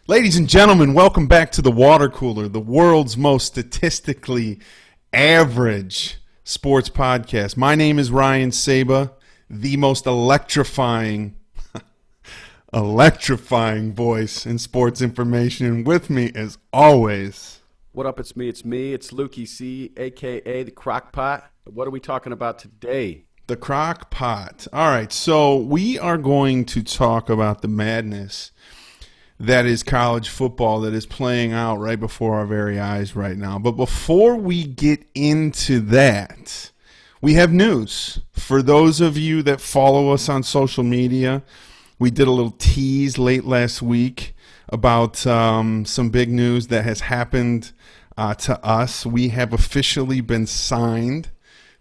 Ladies and gentlemen, welcome back to the Water Cooler, the world's most statistically average sports podcast. My name is Ryan Saba, the most electrifying voice in sports information. And with me, as always, what up? It's me. It's Lukey C, a.k.a. the Crockpot. What are we talking about today? The Crockpot. All right, so we are going to talk about the madness that is college football that is playing out right before our very eyes right now. But before we get into that, we have news. For those of you that follow us on social media, we did a little tease late last week about some big news that has happened to us. We have officially been signed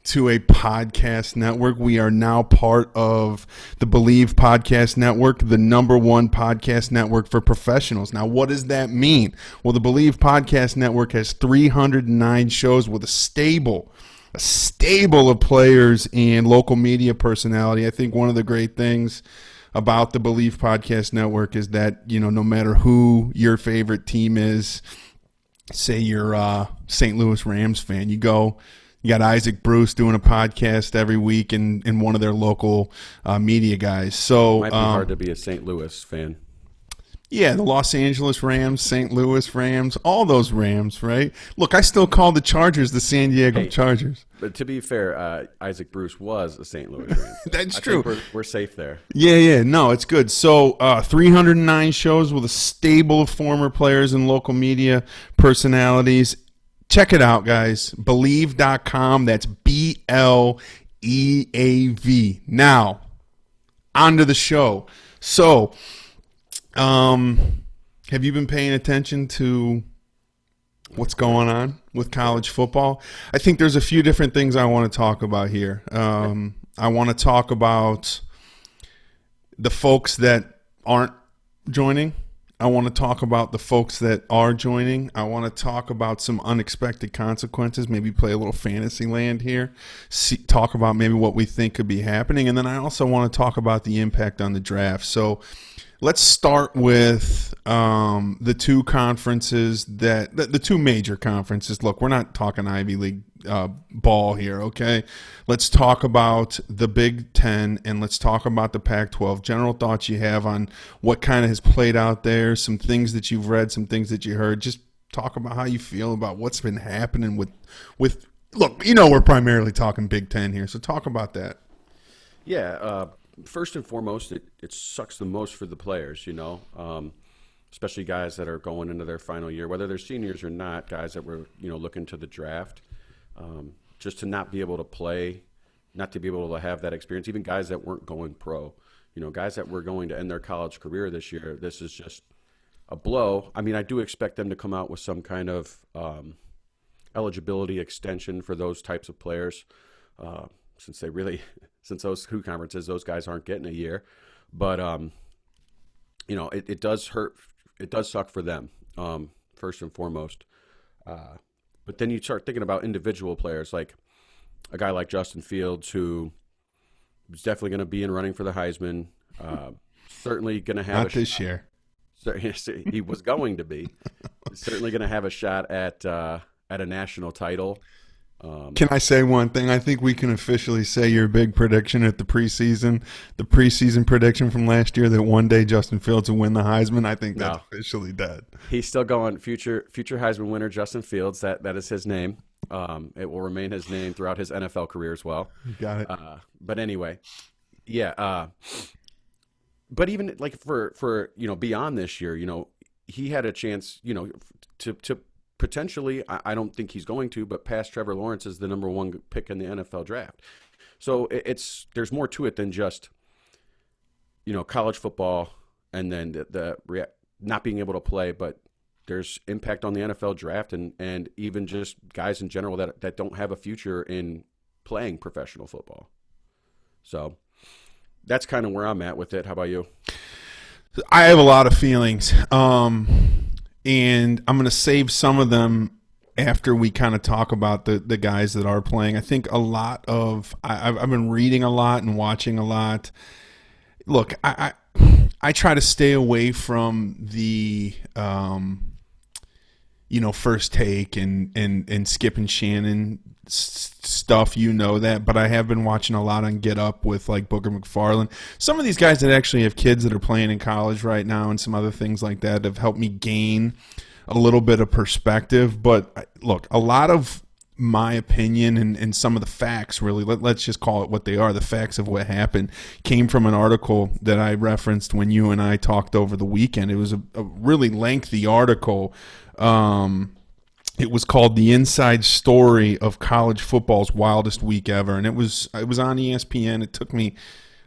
to a podcast network. We are now part of the Believe Podcast Network, the #1 podcast network for professionals. Now, what does that mean? Well, the Believe Podcast Network has 309 shows with a stable of players and local media personality. I think one of the great things about the Believe Podcast Network is that, you know, no matter who your favorite team is, say you're a St. Louis Rams fan, you got Isaac Bruce doing a podcast every week and one of their local media guys. So it might be hard to be a St. Louis fan. Yeah, the Los Angeles Rams, St. Louis Rams, all those Rams, right? Look, I still call the Chargers the San Diego Chargers. But to be fair, Isaac Bruce was a St. Louis Ram. That's true. Think we're safe there. Yeah. No, it's good. So 309 shows with a stable of former players and local media personalities. Check it out, guys. Believe.com. That's BLEAV. Now, on to the show. So, have you been paying attention to what's going on with college football? I think there's a few different things I want to talk about here. I want to talk about the folks that aren't joining. I want to talk about the folks that are joining. I want to talk about some unexpected consequences, maybe play a little fantasy land here, talk about maybe what we think could be happening. And then I also want to talk about the impact on the draft. So let's start with the two conferences the two major conferences. Look, we're not talking Ivy League ball here, okay? Let's talk about the Big Ten and let's talk about the Pac-12. General thoughts you have on what kind of has played out there, some things that you've read, some things that you heard. Just talk about how you feel about what's been happening with look, you know, we're primarily talking Big Ten here, so talk about that. Yeah, first and foremost, it sucks the most for the players, you know, especially guys that are going into their final year, whether they're seniors or not, guys that were, you know, looking to the draft. Just to not be able to play, not to be able to have that experience, even guys that weren't going pro, you know, guys that were going to end their college career this year, this is just a blow. I mean, I do expect them to come out with some kind of eligibility extension for those types of players, since those two conferences, those guys aren't getting a year. But, you know, it does hurt. It does suck for them, first and foremost. But then you start thinking about individual players, like a guy like Justin Fields, who is definitely going to be in running for the Heisman. Certainly going to have not this year. He was going to be certainly going to have a shot at a national title. Can I say one thing? I think we can officially say your big prediction at the preseason prediction from last year that one day Justin Fields will win the Heisman. I think that's officially dead. He's still going. Future Heisman winner Justin Fields. That is his name. It will remain his name throughout his NFL career as well. You got it. But anyway, yeah. But even like for you know, beyond this year, you know, he had a chance, you know, to potentially, I don't think he's going to, but past Trevor Lawrence is the #1 pick in the NFL draft. So there's more to it than just, you know, college football and then the not being able to play, but there's impact on the NFL draft and even just guys in general that don't have a future in playing professional football. So that's kind of where I'm at with it. How about you? I have a lot of feelings. And I'm going to save some of them after we kind of talk about the guys that are playing. I think a lot of I've been reading a lot and watching a lot. Look, I try to stay away from the First Take and Skip and Shannon stuff, that, but I have been watching a lot on Get Up with like Booker McFarland. Some of these guys that actually have kids that are playing in college right now and some other things like that have helped me gain a little bit of perspective. But look, a lot of my opinion and some of the facts, really, let's just call it what they are, the facts of what happened, came from an article that I referenced when you and I talked over the weekend. It was a really lengthy article. It was called "The Inside Story of College Football's Wildest Week Ever," and it was on ESPN. It took me,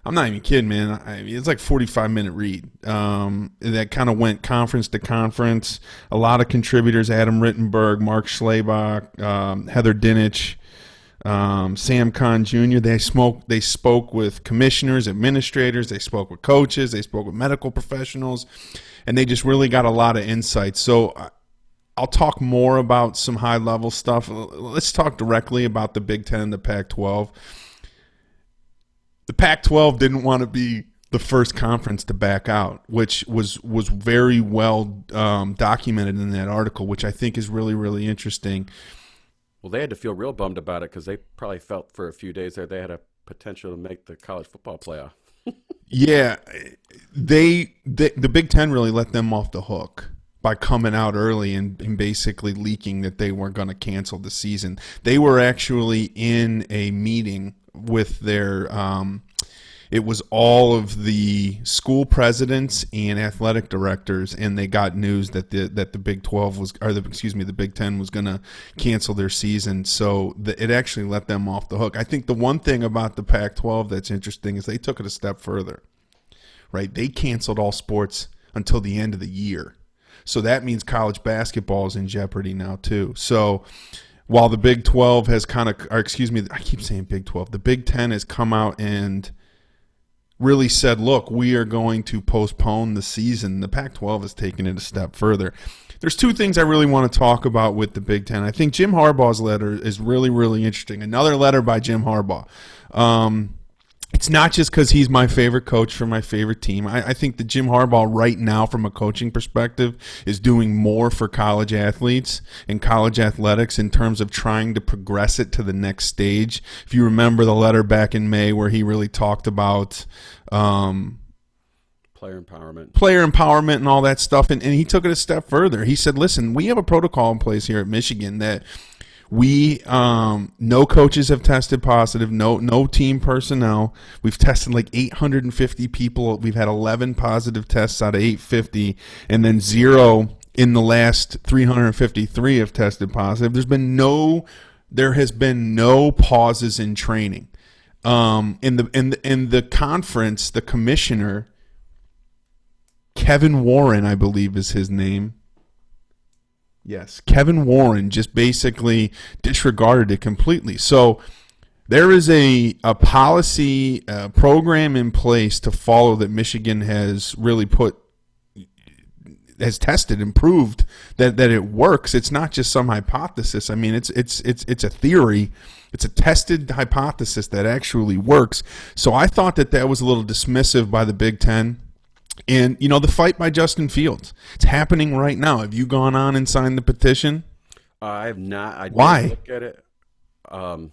I'm not even kidding, man. It's like 45-minute read. That kind of went conference to conference. A lot of contributors: Adam Rittenberg, Mark Schlabach, Heather Dinich, Sam Kahn Jr. They spoke with commissioners, administrators. They spoke with coaches. They spoke with medical professionals, and they just really got a lot of insight. So I'll talk more about some high-level stuff. Let's talk directly about the Big Ten and the Pac-12. The Pac-12 didn't want to be the first conference to back out, which was very well documented in that article, which I think is really, really interesting. Well, they had to feel real bummed about it because they probably felt for a few days there they had a potential to make the college football playoff. Yeah, the Big Ten really let them off the hook by coming out early and basically leaking that they weren't going to cancel the season. They were actually in a meeting with their it was all of the school presidents and athletic directors, and they got news that the Big 12 was, or the Big 10 was going to cancel their season. So it actually let them off the hook. I think the one thing about the Pac-12 that's interesting is they took it a step further, right? They canceled all sports until the end of the year. So that means college basketball is in jeopardy now too. So while the Big 12 has I keep saying Big 12, the Big 10 has come out and really said, look, we are going to postpone the season. The Pac-12 has taken it a step further. There's two things I really want to talk about with the Big Ten. I think Jim Harbaugh's letter is really, really interesting. Another letter by Jim Harbaugh. It's not just because he's my favorite coach for my favorite team. I think that Jim Harbaugh right now, from a coaching perspective, is doing more for college athletes and college athletics in terms of trying to progress it to the next stage. If you remember the letter back in May where he really talked about player empowerment and all that stuff, and he took it a step further. He said, listen, we have a protocol in place here at Michigan that no coaches have tested positive, no team personnel. We've tested like 850 people. We've had 11 positive tests out of 850, and then 0 in the last 353 have tested positive. There has been no pauses in training. In the conference, the commissioner, Kevin Warren, I believe is his name. Yes, Kevin Warren just basically disregarded it completely. So there is a policy program in place to follow that Michigan has really has tested and proved that it works. It's not just some hypothesis. I mean, it's a theory. It's a tested hypothesis that actually works. So I thought that was a little dismissive by the Big Ten. And, the fight by Justin Fields, it's happening right now. Have you gone on and signed the petition? I have not. Why? Look at it. I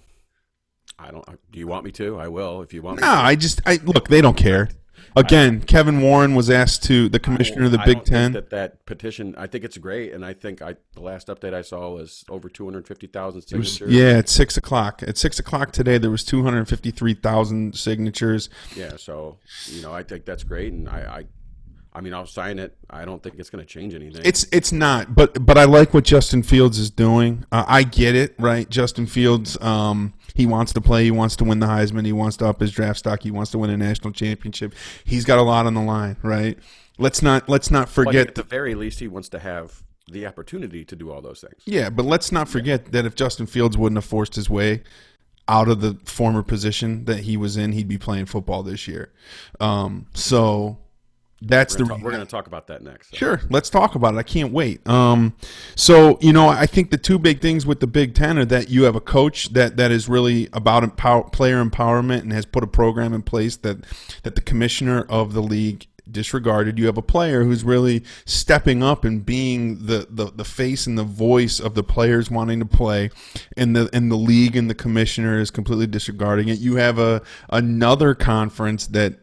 don't. Do you want me to? I will if you want me No, to. Look, they don't care. Again, Kevin Warren was asked to, the commissioner of the Big Ten. That petition, I think it's great, and I think the last update I saw was over 250,000 signatures. At 6 o'clock. At 6 o'clock today, there was 253,000 signatures. Yeah, so I think that's great, and I mean, I'll sign it. I don't think it's going to change anything. It's not, but I like what Justin Fields is doing. I get it, right? Justin Fields, he wants to play. He wants to win the Heisman. He wants to up his draft stock. He wants to win a national championship. He's got a lot on the line, right? Let's not forget. At the very least, he wants to have the opportunity to do all those things. Yeah, but let's not forget that if Justin Fields wouldn't have forced his way out of the former position that he was in, he'd be playing football this year. So that's we're going to talk about that next. So. Sure, let's talk about it. I can't wait. So I think the two big things with the Big Ten are that you have a coach that is really about player empowerment and has put a program in place that the commissioner of the league disregarded. You have a player who's really stepping up and being the face and the voice of the players wanting to play, and the league and the commissioner is completely disregarding it. You have another conference that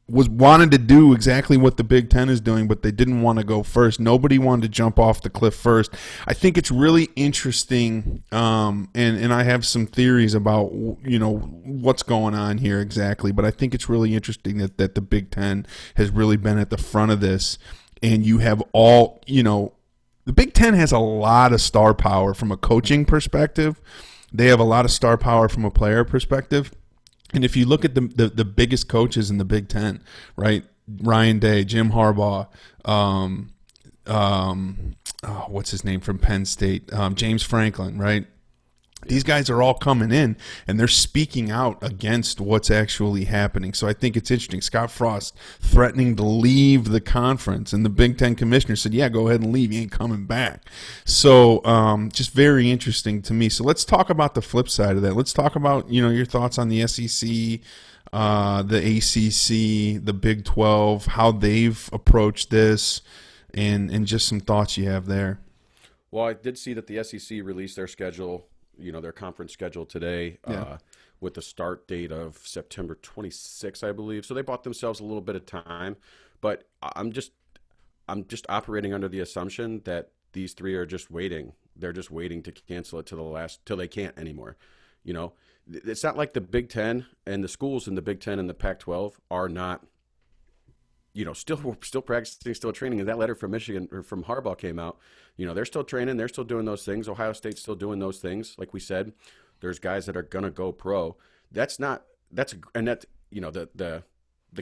wanted to do exactly what the Big Ten is doing, but they didn't want to go first. Nobody wanted to jump off the cliff first. I think it's really interesting, and I have some theories about what's going on here exactly. But I think it's really interesting that the Big Ten has really been at the front of this, and you have the Big Ten has a lot of star power from a coaching perspective. They have a lot of star power from a player perspective. And if you look at the biggest coaches in the Big Ten, right? Ryan Day, Jim Harbaugh, what's his name from Penn State? James Franklin, right? These guys are all coming in, and they're speaking out against what's actually happening. So I think it's interesting. Scott Frost threatening to leave the conference, and the Big Ten commissioner said, yeah, go ahead and leave. You ain't coming back. So just very interesting to me. So let's talk about the flip side of that. Let's talk about, your thoughts on the SEC, the ACC, the Big 12, how they've approached this, and just some thoughts you have there. Well, I did see that the SEC released their schedule, their conference schedule today, with the start date of September 26, I believe. So they bought themselves a little bit of time, but I'm just operating under the assumption that these three are just waiting. They're just waiting to cancel it till they can't anymore. It's not like the Big Ten and the schools in the Big Ten and the Pac-12 are not, still practicing, still training. And that letter from Michigan or from Harbaugh came out. They're still training. They're still doing those things. Ohio State's still doing those things. Like we said, there's guys that are going to go pro. The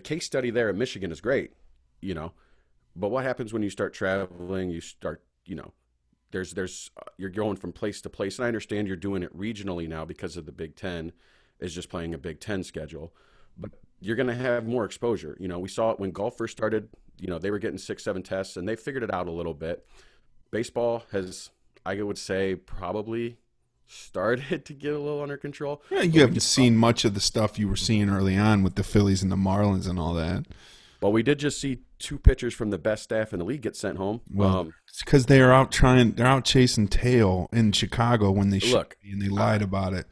case study there at Michigan is great, but what happens when you start traveling, you're going from place to place. And I understand you're doing it regionally now because of the Big Ten is just playing a Big Ten schedule, but you're going to have more exposure. We saw it when golf first started, they were getting 6-7 tests and they figured it out a little bit. Baseball has, I would say, probably started to get a little under control. Yeah, you haven't seen much of the stuff you were seeing early on with the Phillies and the Marlins and all that. Well, we did just see 2 pitchers from the best staff in the league get sent home. Well, it's because they're out chasing tail in Chicago when they and they lied about it.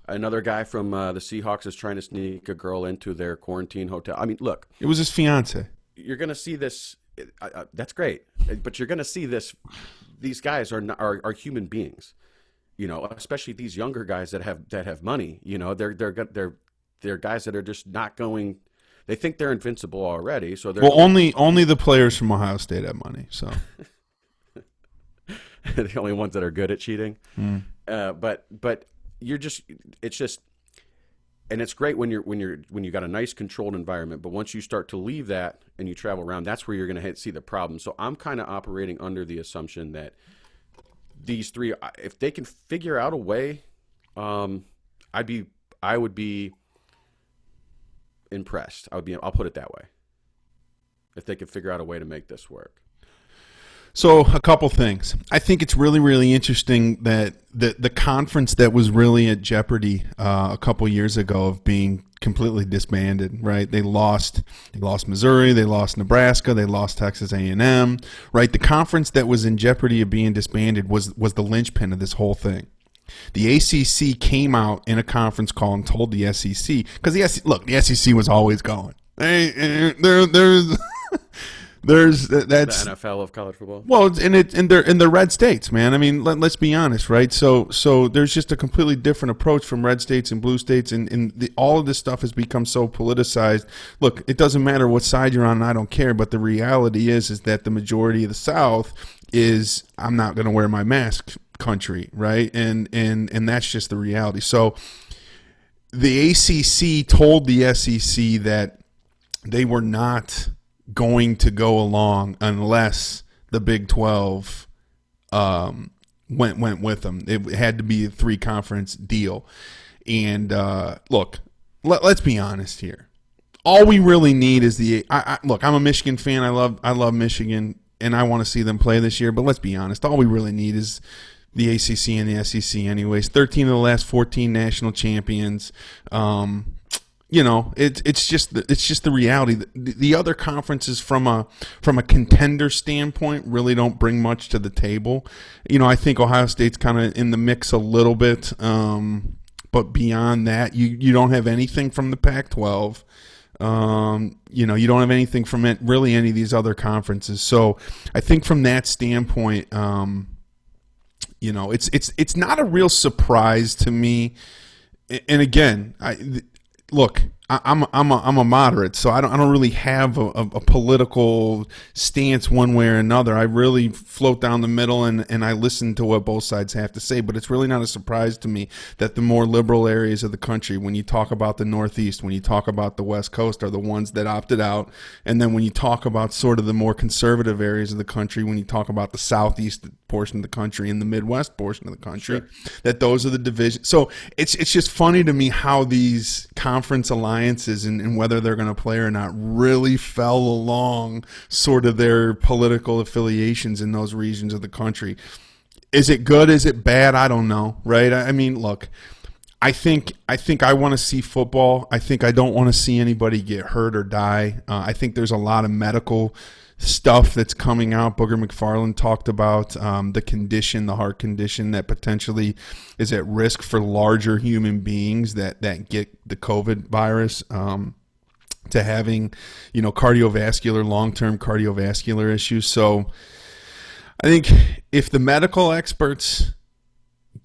Another guy from the Seahawks is trying to sneak a girl into their quarantine hotel. I mean, look. It was his fiance. You're going to see this. That's great. But you're going to see this. These guys are human beings, especially these younger guys that have money. They're guys that are just not going. They think they're invincible already. So only the players from Ohio State have money. So the only ones that are good at cheating. But and it's great when you got a nice controlled environment, but once you start to leave that and you travel around, that's where you're going to see the problem. So I'm kind of operating under the assumption that these three, if they can figure out a way, I would be impressed. I'll put it that way. If they could figure out a way to make this work. So a couple things. I think it's really, really interesting that the conference that was really at jeopardy a couple years ago of being completely disbanded, right? They lost Missouri, they lost Nebraska, they lost Texas A&M, right? The conference that was in jeopardy of being disbanded was the linchpin of this whole thing. The ACC came out in a conference call and told the SEC, because the SEC was always going. There's the NFL of college football. Well, and they're in the red states, man. I mean, let's be honest, right? So there's just a completely different approach from red states and blue states, and all of this stuff has become so politicized. Look, it doesn't matter what side you're on, and I don't care. But the reality is that the majority of the South is, I'm not going to wear my mask country, right? And that's just the reality. So the ACC told the SEC that they were not going to go along unless the Big 12 went with them. It had to be a 3-conference deal. And look, let's be honest here. All we really need is look, I'm a Michigan fan. I love Michigan, and I want to see them play this year. But let's be honest. All we really need is the ACC and the SEC anyways. 13 of the last 14 national champions. it's just the reality. The other conferences from a contender standpoint really don't bring much to the table. I think Ohio State's kind of in the mix a little bit, but beyond that, you don't have anything from the Pac-12. You don't have anything from it, really any of these other conferences. So I think from that standpoint, it's not a real surprise to me. And again, look, I'm a moderate, so I don't really have a political stance one way or another. I really float down the middle and I listen to what both sides have to say. But it's really not a surprise to me that the more liberal areas of the country, when you talk about the Northeast, when you talk about the West Coast, are the ones that opted out. And then when you talk about sort of the more conservative areas of the country, when you talk about the Southeast portion of the country and the Midwest portion of the country, that those are the divisions. So it's just funny to me how these conference alliances and whether they're going to play or not really fell along sort of their political affiliations in those regions of the country. Is it good? Is it bad? I don't know, right? I mean, look, I think I want to see football. I think I don't want to see anybody get hurt or die. I think there's a lot of medical stuff that's coming out. Booger McFarland talked about the heart condition that potentially is at risk for larger human beings that get the COVID virus, to having, long-term cardiovascular issues. So I think if the medical experts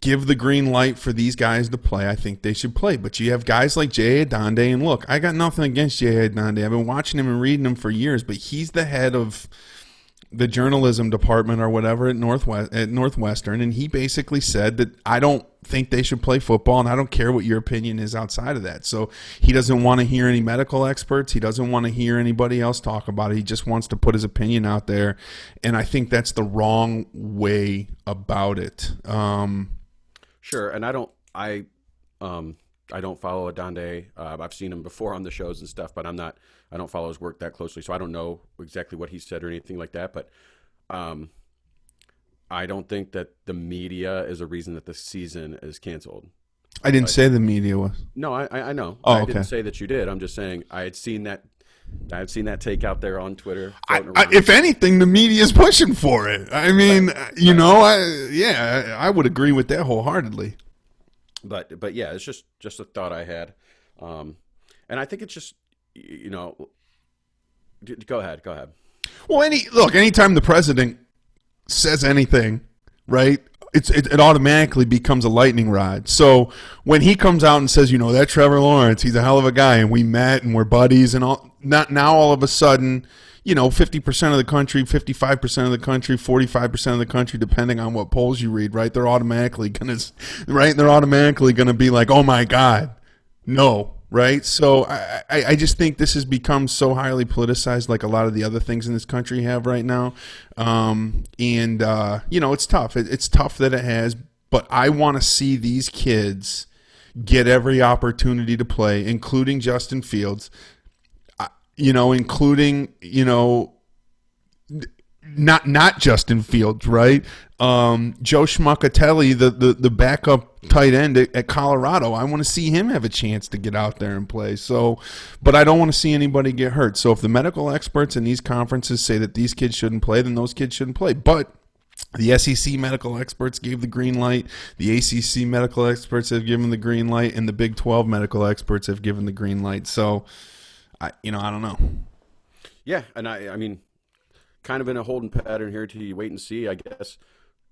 give the green light for these guys to play, I think they should play. But you have guys like Jay Adonde, and look, I got nothing against Jay Adonde. I've been watching him and reading him for years, but he's the head of the journalism department or whatever at Northwestern, and he basically said that I don't think they should play football, and I don't care what your opinion is outside of that. So he doesn't want to hear any medical experts. He doesn't want to hear anybody else talk about it. He just wants to put his opinion out there, and I think that's the wrong way about it. Sure, and I don't follow Adonde. I've seen him before on the shows and stuff, but I don't follow his work that closely, so I don't know exactly what he said or anything like that. But I don't think that the media is a reason that the season is canceled. I didn't say the media was. No, I know. Oh, I okay. didn't say that you did. I'm just saying I had seen that take out there on Twitter. If anything, the media is pushing for it. I mean, I would agree with that wholeheartedly. But yeah, it's just a thought I had, and I think it's just go ahead. Well, anytime the president says anything, right? It automatically becomes a lightning rod. So when he comes out and says, that Trevor Lawrence, he's a hell of a guy, and we met and we're buddies, and now all of a sudden, 50% of the country, 55% of the country, 45% of the country, depending on what polls you read, right? They're automatically gonna be like, oh my God, no. Right, so I just think this has become so highly politicized, like a lot of the other things in this country have right now, it's tough. It's tough that it has, but I want to see these kids get every opportunity to play, including Justin Fields, not Justin Fields, right? Joe Schmuckatelli, the backup tight end at Colorado. I want to see him have a chance to get out there and play. So, but I don't want to see anybody get hurt. So if the medical experts in these conferences say that these kids shouldn't play, then those kids shouldn't play. But the SEC medical experts gave the green light. The ACC medical experts have given the green light, and the Big 12 medical experts have given the green light. So, I don't know. Yeah, and I mean, kind of in a holding pattern here till you wait and see, I guess.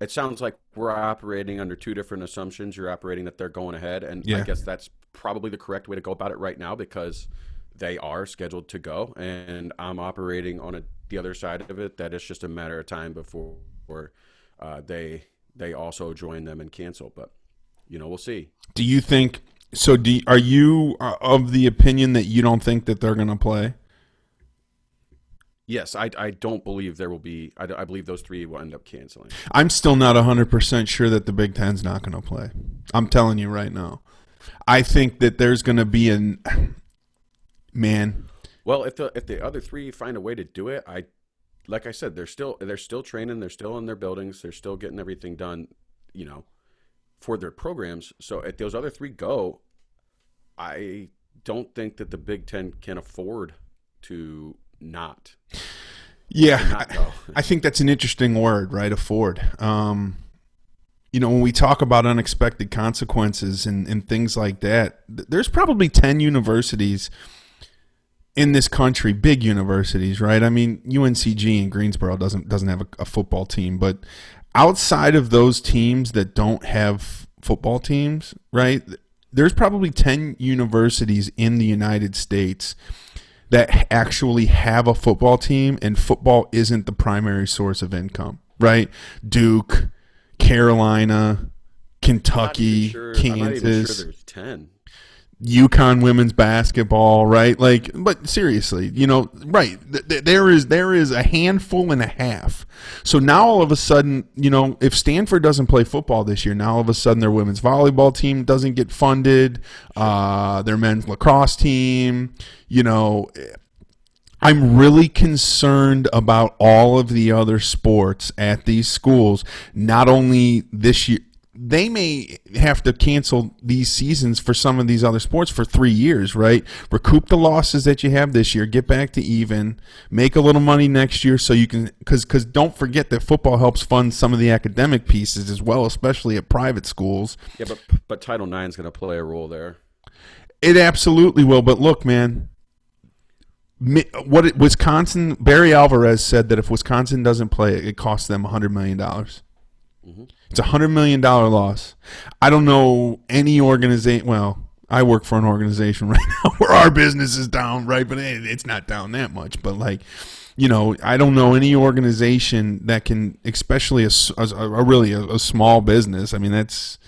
It sounds like we're operating under two different assumptions. You're operating that they're going ahead, and I guess that's probably the correct way to go about it right now because they are scheduled to go, and I'm operating on the other side of it, that it's just a matter of time before they also join them and cancel. But, we'll see. Do you think – so are you of the opinion that you don't think that they're going to play? Yes, I don't believe there will be. I believe those three will end up canceling. I'm still not 100% sure that the Big Ten's not going to play. I'm telling you right now. I think that there's going to be man. Well, if the other three find a way to do it, like I said, they're still training. They're still in their buildings. They're still getting everything done, for their programs. So if those other three go, I don't think that the Big Ten can afford to not to Yeah, not go. I think that's an interesting word, right? Afford. When we talk about unexpected consequences and things like that, there's probably 10 universities in this country, big universities, right? I mean, UNCG in Greensboro doesn't have a football team, but outside of those teams that don't have football teams, right? There's probably 10 universities in the United States that actually have a football team, and football isn't the primary source of income, right? Duke, Carolina, Kentucky, I'm not even sure Kansas, there's 10. UConn women's basketball, right? Like, but seriously, right? There is a handful and a half. So now all of a sudden, if Stanford doesn't play football this year, now all of a sudden their women's volleyball team doesn't get funded. Their men's lacrosse team, I'm really concerned about all of the other sports at these schools. Not only this year, they may have to cancel these seasons for some of these other sports for 3 years, right? Recoup the losses that you have this year, get back to even, make a little money next year so you can, because don't forget that football helps fund some of the academic pieces as well, especially at private schools. Yeah, but Title IX is going to play a role there. It absolutely will, but look, man, Wisconsin, Barry Alvarez said that if Wisconsin doesn't play, it costs them $100 million. Mm-hmm. It's a $100 million loss. I don't know any organization. Well, I work for an organization right now where our business is down, right? But it's not down that much. But I don't know any organization that can, especially a small business. I mean, that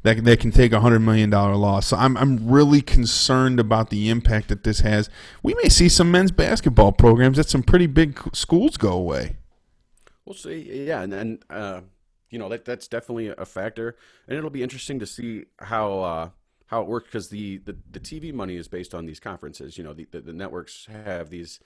can take $100 million loss. So I'm really concerned about the impact that this has. We may see some men's basketball programs at some pretty big schools go away. We'll see. Yeah, and that's definitely a factor, and it'll be interesting to see how it works because the TV money is based on these conferences. The networks have these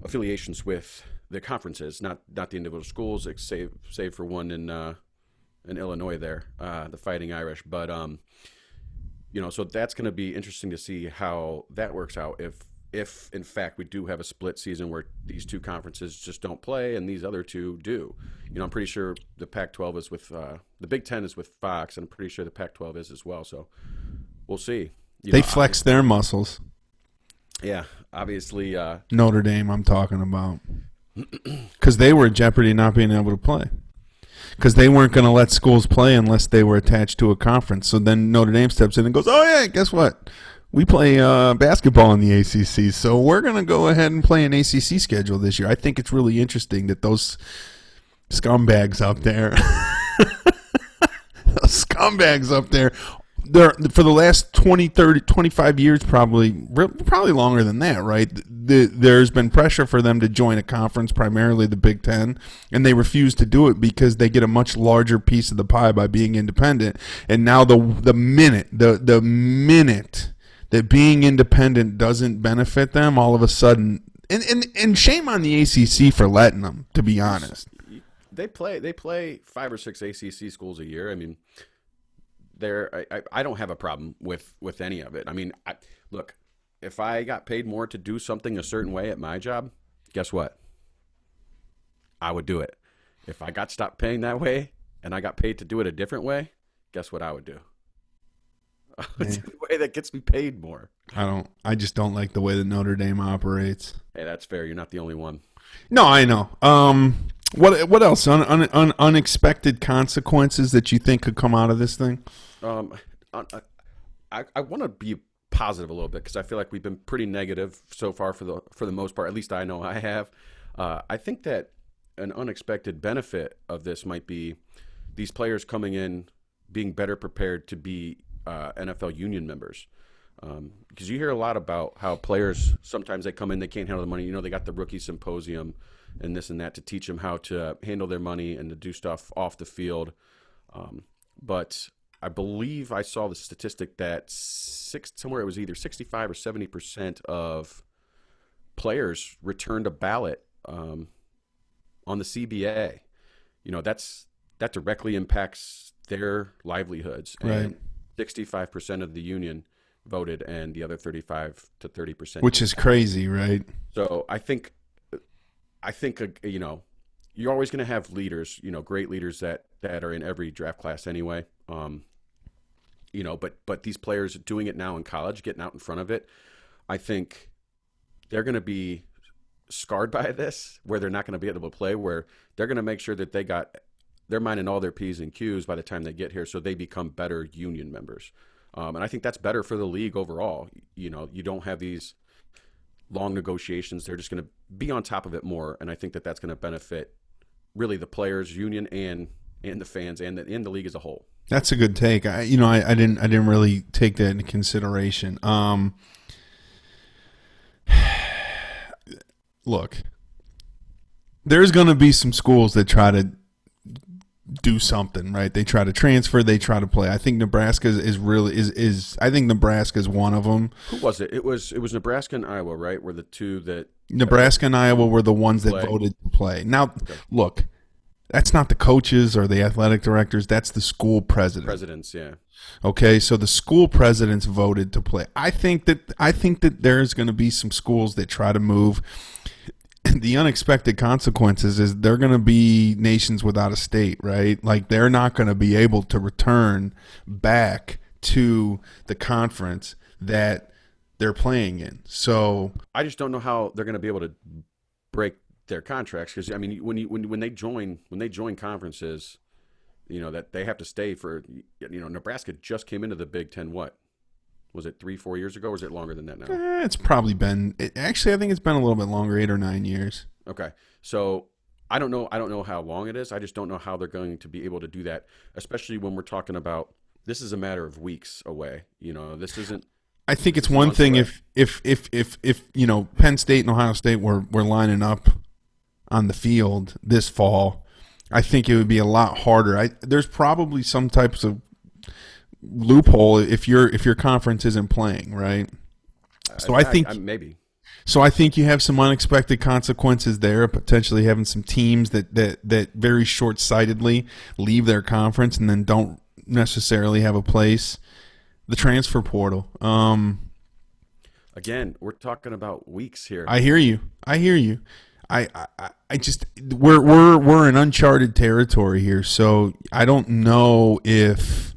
affiliations with the conferences, not the individual schools, save for one in Illinois there, the Fighting Irish. But so that's going to be interesting to see how that works out. If in fact we do have a split season where these two conferences just don't play and these other two do, I'm pretty sure the Pac-12 is with the Big Ten is with Fox, and I'm pretty sure the Pac-12 is as well. So we'll see. They flex their muscles. Yeah, obviously. Notre Dame, I'm talking about, because they were in jeopardy of not being able to play. Because they weren't going to let schools play unless they were attached to a conference. So then Notre Dame steps in and goes, "Oh yeah, guess what? We play basketball in the ACC, so we're going to go ahead and play an ACC schedule this year." I think it's really interesting that those scumbags out there, they're for the last 20, 30, 25 years, probably longer than that, right? There's been pressure for them to join a conference, primarily the Big Ten, and they refuse to do it because they get a much larger piece of the pie by being independent. And now the minute that being independent doesn't benefit them, all of a sudden, and shame on the ACC for letting them, to be honest. They play 5 or 6 ACC schools a year. I mean, I don't have a problem with any of it. I mean, look, if I got paid more to do something a certain way at my job, guess what? I would do it. If I got stopped paying that way and I got paid to do it a different way, guess what I would do? It's the way that gets me paid more. I just don't like the way that Notre Dame operates. Hey, that's fair. You're not the only one. No, I know. What else? Unexpected consequences that you think could come out of this thing? I want to be positive a little bit because I feel like we've been pretty negative so far for the most part. At least I know I have. I think that an unexpected benefit of this might be these players coming in being better prepared to be NFL union members. Because you hear a lot about how players, sometimes they come in, they can't handle the money. They got the rookie symposium and this and that to teach them how to handle their money and to do stuff off the field. But I believe I saw the statistic that somewhere it was either 65 or 70% of players returned a ballot on the CBA. That directly impacts their livelihoods. Right. And 65% of the union voted, and the other 35 to 30%. Which is crazy, right? So I think you're always going to have leaders, great leaders that are in every draft class anyway. But these players doing it now in college, getting out in front of it, I think they're going to be scarred by this, where they're not going to be able to play, where they're going to make sure that they're minding all their P's and Q's by the time they get here, so they become better union members. And I think that's better for the league overall. You don't have these long negotiations. They're just going to be on top of it more, and I think that that's going to benefit really the players, union, and the fans, and the league as a whole. That's a good take. I didn't really take that into consideration. Look, there's going to be some schools that try to do something, right? They try to transfer, they try to play. I think Nebraska is I think Nebraska is one of them. Who was it? It was Nebraska and Iowa, right? Were the two that Nebraska and Iowa were the ones that voted to play. Now, look, that's not the coaches or the athletic directors. That's the school presidents, yeah. Okay, so the school presidents voted to play. I think that there's going to be some schools that try to move. The unexpected consequences is they're going to be nations without a state, right? Like they're not going to be able to return back to the conference that they're playing in. So I just don't know how they're going to be able to break their contracts, because I mean, when they join conferences, that they have to stay for. Nebraska just came into the Big Ten. What was it, 3-4 years ago, or is it longer than that now? It's probably been. Actually, I think it's been a little bit longer, 8 or 9 years. Okay, so I don't know how long it is. I just don't know how they're going to be able to do that, especially when we're talking about this is a matter of weeks away. This isn't. I think it's one thing if Penn State and Ohio State were lining up on the field this fall. I think it would be a lot harder. There's probably some types of loophole if your conference isn't playing, right? So I think maybe. So I think you have some unexpected consequences there, potentially having some teams that very short-sightedly leave their conference and then don't necessarily have a place. The transfer portal. Again, we're talking about weeks here. I hear you. I just we're in uncharted territory here, so I don't know if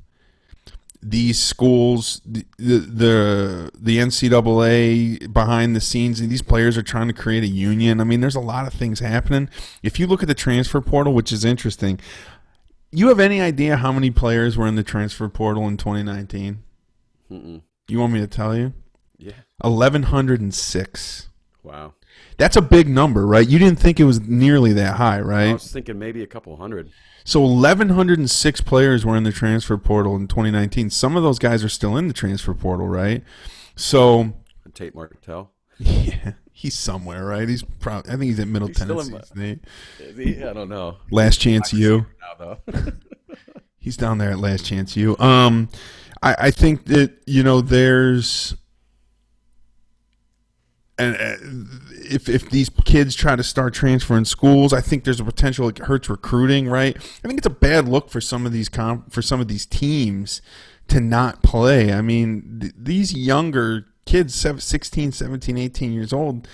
these schools, the NCAA behind the scenes, these players are trying to create a union. I mean, there's a lot of things happening. If you look at the transfer portal, which is interesting, you have any idea how many players were in the transfer portal in 2019? Mm-mm. You want me to tell you? Yeah. 1,106. Wow. That's a big number, right? You didn't think it was nearly that high, right? I was thinking maybe a couple hundred. So 1,106 players were in the transfer portal in 2019. Some of those guys are still in the transfer portal, right? So Tate Martell. Yeah, he's somewhere, right? He's probably. I think he's at Middle Tennessee. Is he? I don't know. Last Chance U. Now, though. He's down there at Last Chance U. I think that there's. And if these kids try to start transferring schools, I think there's a potential it hurts recruiting, right? I think it's a bad look for some of these teams to not play. I mean, these younger kids, 16, 17, 18 years old,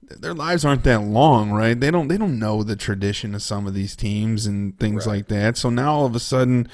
their lives aren't that long, right? They don't know the tradition of some of these teams and things like that. So now all of a sudden,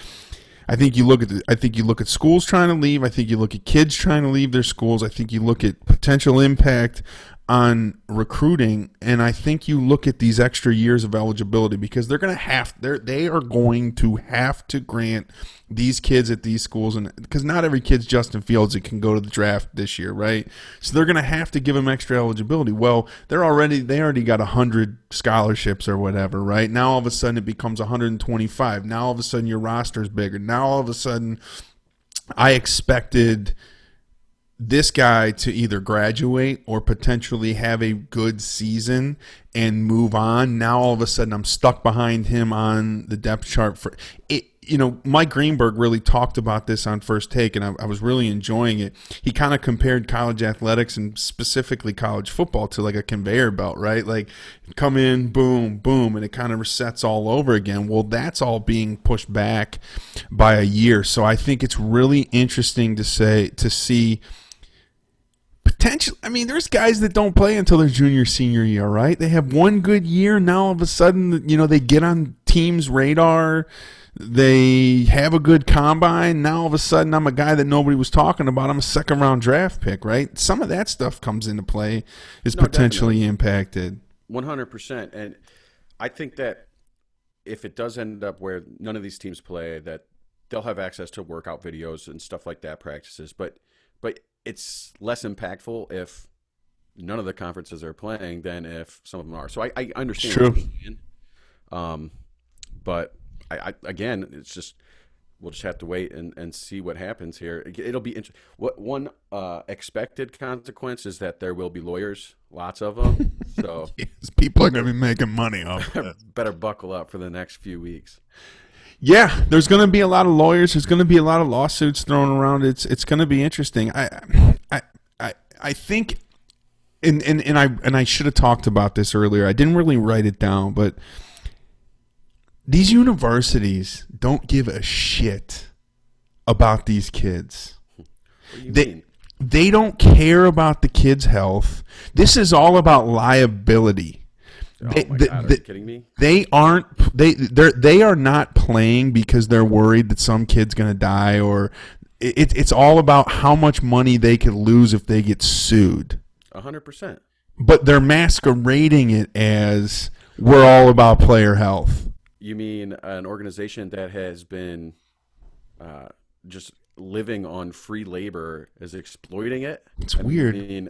I think you look at schools trying to leave. I think you look at kids trying to leave their schools. I think you look at potential impact on recruiting, and I think you look at these extra years of eligibility because they are going to have to grant these kids at these schools, and because not every kid's Justin Fields that can go to the draft this year, right? So they're going to have to give them extra eligibility. Well, they already got 100 scholarships or whatever, right? Now all of a sudden it becomes 125. Now all of a sudden your roster's bigger. Now all of a sudden I expected this guy to either graduate or potentially have a good season and move on. Now all of a sudden I'm stuck behind him on the depth chart for it. Mike Greenberg really talked about this on First Take, and I was really enjoying it. He kind of compared college athletics and specifically college football to like a conveyor belt, right? Like come in, boom, boom, and it kind of resets all over again. Well, that's all being pushed back by a year. So I think it's really interesting to see Potentially, I mean, there's guys that don't play until their junior, senior year, right? They have one good year. Now, all of a sudden, they get on teams' radar. They have a good combine. Now, all of a sudden, I'm a guy that nobody was talking about. I'm a second round draft pick, right? Some of that stuff comes into play, is No, potentially definitely, impacted. 100%. And I think that if it does end up where none of these teams play, that they'll have access to workout videos and stuff like that, practices. But it's less impactful if none of the conferences are playing than if some of them are. So I It's understand what true. you're saying. But I again, it's just we'll just have to wait and see what happens here. It'll be interesting. What one expected consequence is that there will be lawyers, lots of them. So Yes, people are going to be making money off of it. better buckle up for the next few weeks. Yeah, there's going to be a lot of lawyers. There's going to be a lot of lawsuits thrown around. It's going to be interesting. I think, and I should have talked about this earlier. I didn't really write it down, but these universities don't give a shit about these kids. What do you They mean? they don't care about the kids' health. This is all about liability. Oh my God, are you kidding me? They aren't they are not playing because they're worried that some kid's going to die, or it's all about how much money they could lose if they get sued. 100%. But they're masquerading it as we're all about player health. You mean an organization that has been just living on free labor is exploiting it? It's weird. I mean,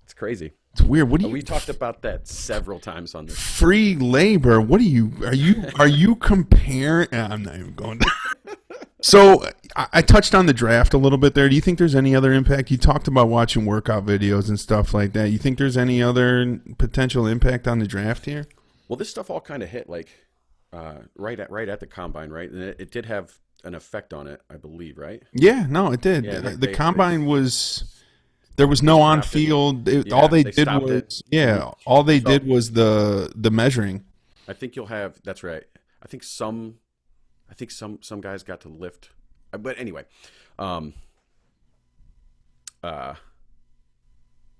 it's crazy. It's weird. What do you We talked about that several times on this. free labor? What are you comparing? I'm not even going to. So I touched on the draft a little bit there. Do you think there's any other impact? You talked about watching workout videos and stuff like that. You think there's any other potential impact on the draft here? Well, this stuff all kind of hit like right at the combine, right? And it did have an effect on it, I believe, right? Yeah, no, it did. Yeah, The combine was there was no on stopped it. field. All Yeah, they they did stopped was it. all they So did was the measuring. I think you'll have. That's right. I think some guys got to lift, but anyway, um, uh,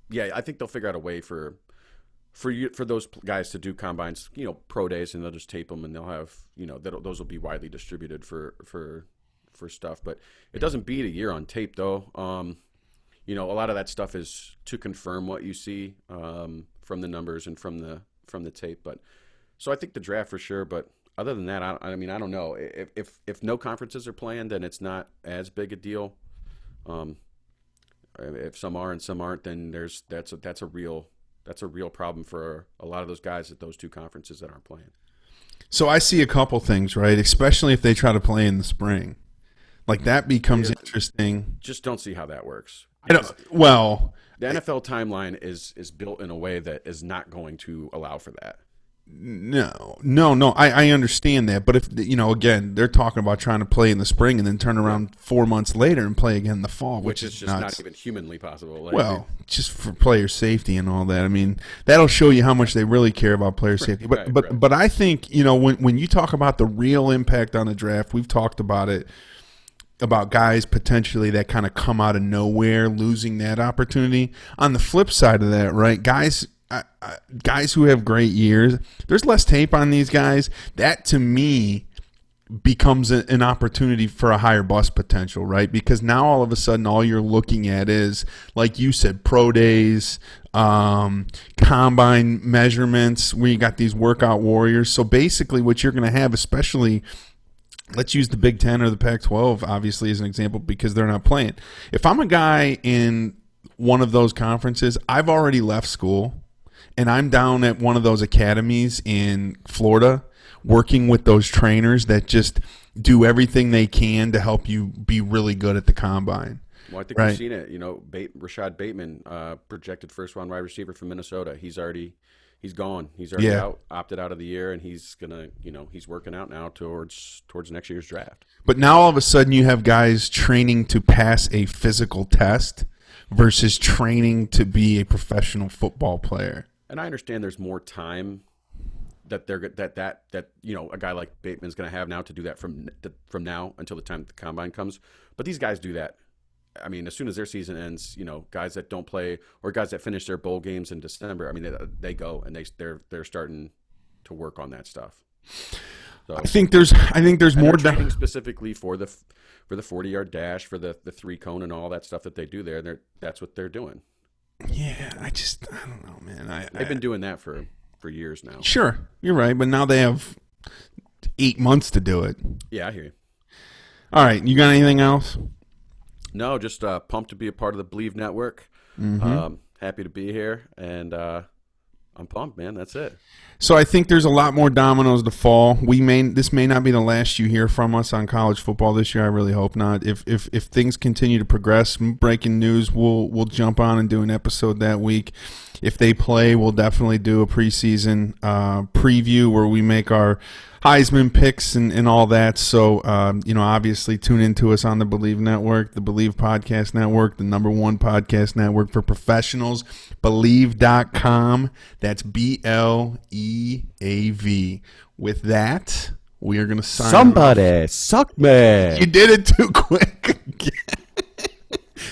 yeah, I think they'll figure out a way for those guys to do combines, pro days, and they'll just tape them, and they'll have, those will be widely distributed for stuff. But it doesn't beat a year on tape, though. A lot of that stuff is to confirm what you see from the numbers and from the tape. But so I think the draft for sure. But other than that, I mean, I don't know. If no conferences are playing, then it's not as big a deal. Um, if some are and some aren't, then that's a real problem for a lot of those guys at those two conferences that aren't playing. So I see a couple things, right? Especially if they try to play in the spring, like that becomes interesting. Just don't see how that works. I don't. Well, The NFL timeline is built in a way that is not going to allow for that. no. I understand that, but if again, they're talking about trying to play in the spring and then turn around 4 months later and play again in the fall, Which which is is just nuts. not even humanly possible. Like, Well, just for player safety and all that. I mean, that'll show you how much they really care about player safety. But right, but right. but I think when you talk about the real impact on the draft, we've talked about it, about guys potentially that kind of come out of nowhere losing that opportunity. On the flip side of that, right, guys who have great years, there's less tape on these guys. That to me becomes an opportunity for a higher bust potential, right? Because now all of a sudden all you're looking at is, like you said, pro days, combine measurements, where you got these workout warriors. So basically what you're going to have, especially, let's use the Big Ten or the Pac-12 obviously as an example because they're not playing. If I'm a guy in one of those conferences, I've already left school and I'm down at one of those academies in Florida working with those trainers that just do everything they can to help you be really good at the combine. Well, I think Right. we've seen it. Rashad Bateman, projected first round wide receiver from Minnesota. He's gone. He's already Yeah. out, opted out of the year, and he's gonna, he's working out now towards next year's draft. But now all of a sudden you have guys training to pass a physical test versus training to be a professional football player. And I understand there's more time that a guy like Bateman's going to have now to do that from now until the time the combine comes. But these guys do that I mean, as soon as their season ends, guys that don't play or guys that finish their bowl games in December, I mean, they go and they're starting to work on that stuff. So I think there's more training specifically for the 40-yard dash, for the 3-cone and all that stuff that they do there. That's what they're doing. Yeah, I don't know, man. They've been doing that for years now. Sure, you're right, but now they have 8 months to do it. Yeah, I hear you. All right, you got anything else? No, just pumped to be a part of the Believe Network. Happy to be here, and I'm pumped, man. That's it. So I think there's a lot more dominoes to fall. This may not be the last you hear from us on college football this year. I really hope not. If things continue to progress, breaking news, we'll jump on and do an episode that week. If they play, we'll definitely do a preseason preview where we make our Heisman picks and all that. So, obviously tune into us on the Believe Network, the Believe Podcast Network, the #1 podcast network for professionals, Believe.com. That's BLEAV. With that, we are going to sign Somebody suck me. You did it too quick again.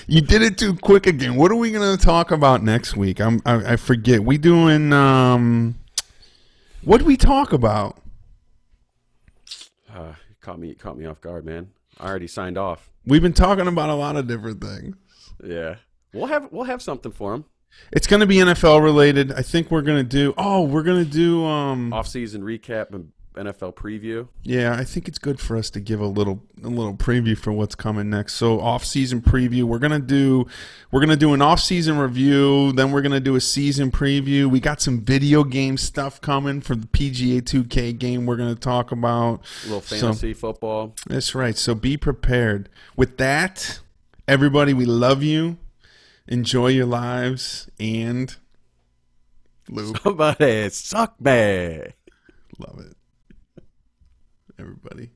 You did it too quick again. What are we going to talk about next week? I forget. We doing what did we talk about? Caught me off guard, man. I already signed off. We've been talking about a lot of different things. Yeah, we'll have something for them. It's going to be NFL related. I think we're going to do. Off-season recap and NFL preview. Yeah, I think it's good for us to give a little preview for what's coming next. So off-season preview, we're gonna do an off-season review. Then we're gonna do a season preview. We got some video game stuff coming for the PGA 2K game. We're gonna talk about a little fantasy football. That's right. So be prepared. With that, everybody, we love you. Enjoy your lives, and Lou. Somebody suck me. Love it. Everybody.